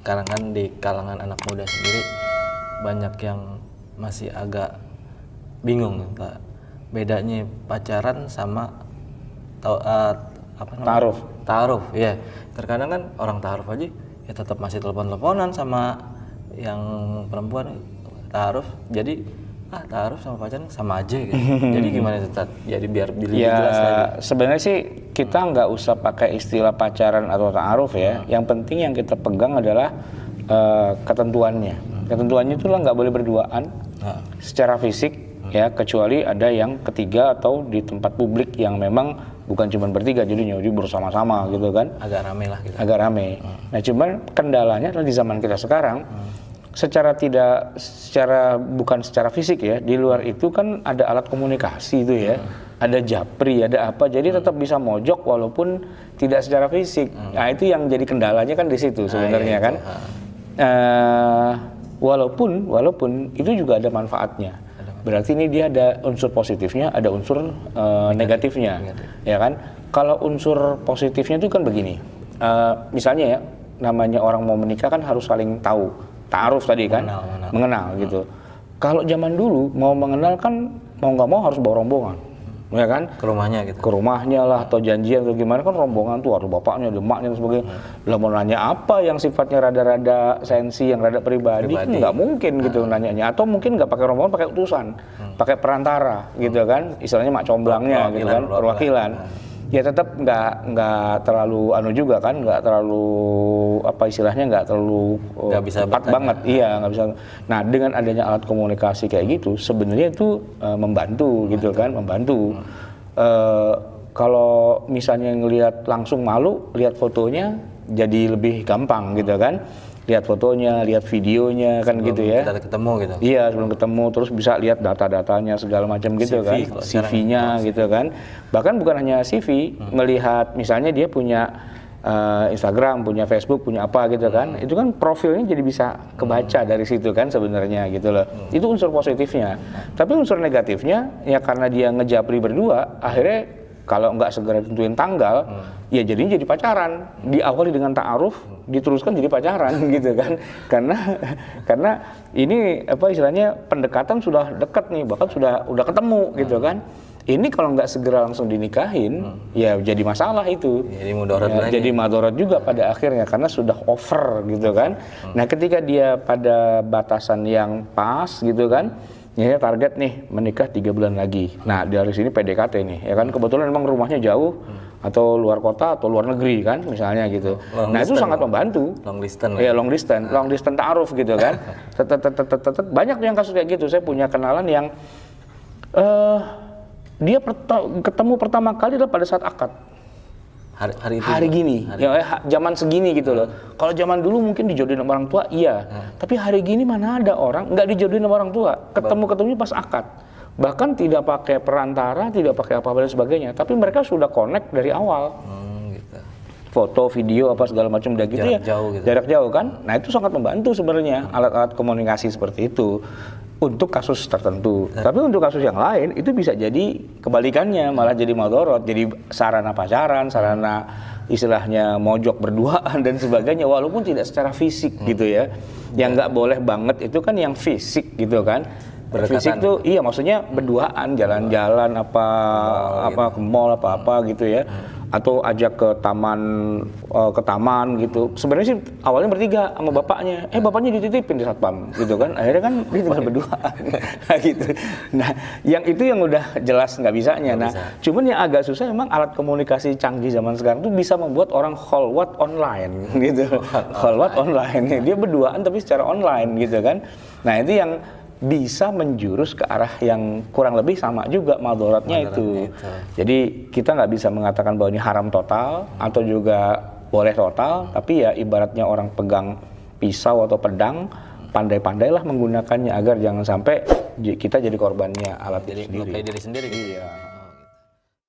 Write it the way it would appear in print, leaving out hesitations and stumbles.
sekarang kan di kalangan anak muda sendiri banyak yang masih agak bingung Pak, bedanya pacaran sama apa namanya? Ta'aruf, ya. Terkadang kan orang ta'aruf aja ya tetap masih telepon-teleponan sama yang perempuan, ta'aruf. Jadi ta'aruf sama pacaran sama aja gitu. Jadi gimana itu Tat? Jadi biar lebih jelas lagi. Sebenarnya sih kita nggak usah pakai istilah pacaran atau ta'aruf ya. Yang penting yang kita pegang adalah ketentuannya. Ketentuannya itu nggak boleh berduaan secara fisik ya, kecuali ada yang ketiga atau di tempat publik yang memang bukan cuma bertiga jadinya, jadi bersama-sama gitu kan. Agak rame lah gitu. Agak rame. Nah cuman kendalanya adalah di zaman kita sekarang bukan secara fisik ya, di luar itu kan ada alat komunikasi itu ya, ada japri, ada apa, jadi tetap bisa mojok walaupun tidak secara fisik. Nah itu yang jadi kendalanya kan di situ sebenarnya kan. Walaupun itu juga ada manfaatnya. Berarti ini dia ada unsur positifnya, ada unsur negatifnya, ya kan? Kalau unsur positifnya itu kan begini, misalnya ya, namanya orang mau menikah kan harus saling tahu, ta'aruf tadi kan, mengenal gitu. Kalau zaman dulu mau mengenal kan mau nggak mau harus bawa rombongan, ya kan? Ke rumahnya gitu. Ke rumahnya lah atau janjian atau gimana kan rombongan tuh, ada bapaknya, ada emaknya dan sebagainya. Lah mau nanya apa yang sifatnya rada-rada sensi, yang rada pribadi. Kan nggak mungkin gitu nanyanya. Atau mungkin nggak pakai rombongan, pakai utusan, pakai perantara gitu kan, istilahnya mak comblangnya gitu kan, perwakilan. Ya tetap nggak terlalu juga kan, nggak terlalu apa istilahnya, nggak terlalu tepat banget. Iya, nggak bisa. Nah dengan adanya alat komunikasi kayak gitu sebenarnya itu membantu gitu kan, membantu. Kalau misalnya ngelihat langsung malu, lihat fotonya jadi lebih gampang gitu kan. Lihat fotonya, lihat videonya kan gitu ya. Kita ketemu gitu. Iya, sebelum ketemu, terus bisa lihat data-datanya segala macam gitu kan. CV-nya gitu kan. Bahkan bukan hanya CV, melihat misalnya dia punya Instagram, punya Facebook, punya apa gitu kan. Itu kan profilnya jadi bisa kebaca dari situ kan sebenarnya gitu loh. Itu unsur positifnya. Tapi unsur negatifnya ya karena dia ngejapri berdua, akhirnya kalau nggak segera tentuin tanggal, ya jadinya jadi pacaran. Diawali dengan ta'aruf, diteruskan jadi pacaran gitu kan. Karena ini apa istilahnya pendekatan sudah dekat nih, bahkan udah ketemu gitu kan. Ini kalau nggak segera langsung dinikahin, ya jadi masalah itu. Jadi mudarat ya, lagi. Jadi mudarat juga pada akhirnya karena sudah over gitu kan. Nah ketika dia pada batasan yang pas gitu kan, ya target nih menikah 3 bulan lagi. Nah dari sini PDKT nih, ya kan kebetulan memang rumahnya jauh atau luar kota atau luar negeri kan misalnya gitu. Nah itu sangat membantu. Long distance. Ya long distance ta'aruf gitu kan. Banyak yang kasus kayak gitu. Saya punya kenalan yang dia ketemu pertama kali adalah pada saat akad. Hari gini, zaman segini gitu loh. Kalau zaman dulu mungkin dijodohin sama orang tua, iya. Tapi hari gini mana ada orang nggak dijodohin sama orang tua, ketemunya pas akad. Bahkan tidak pakai perantara, tidak pakai apa-apa dan sebagainya. Tapi mereka sudah connect dari awal. Gitu. Foto, video, apa segala macam udah gitu jarak jauh gitu. Jarak jauh kan. Nah itu sangat membantu sebenarnya alat-alat komunikasi seperti itu. Untuk kasus tertentu, tapi untuk kasus yang lain itu bisa jadi kebalikannya, malah jadi madorot, jadi sarana pacaran, sarana istilahnya mojok berduaan dan sebagainya, walaupun tidak secara fisik gitu ya. Yang nggak boleh banget itu kan yang fisik gitu kan. Fisik tuh iya maksudnya berduaan, jalan-jalan ke mall apa gitu ya. Atau ajak ke taman gitu. Sebenarnya sih awalnya bertiga sama bapaknya. Bapaknya dititipin di satpam gitu kan. Akhirnya kan dia tinggal berdua gitu. Nah, yang itu yang udah jelas nggak bisanya. Nah, cuman yang agak susah memang alat komunikasi canggih zaman sekarang tuh bisa membuat orang kholwat online gitu. Kholwat online. Dia berduaan tapi secara online gitu kan. Nah, itu yang bisa menjurus ke arah yang kurang lebih sama juga madharatnya itu. Jadi kita nggak bisa mengatakan bahwa ini haram total atau juga boleh total, tapi ya ibaratnya orang pegang pisau atau pedang, pandai-pandailah menggunakannya agar jangan sampai kita jadi korbannya alat jadi sendiri. diri sendiri. Iya.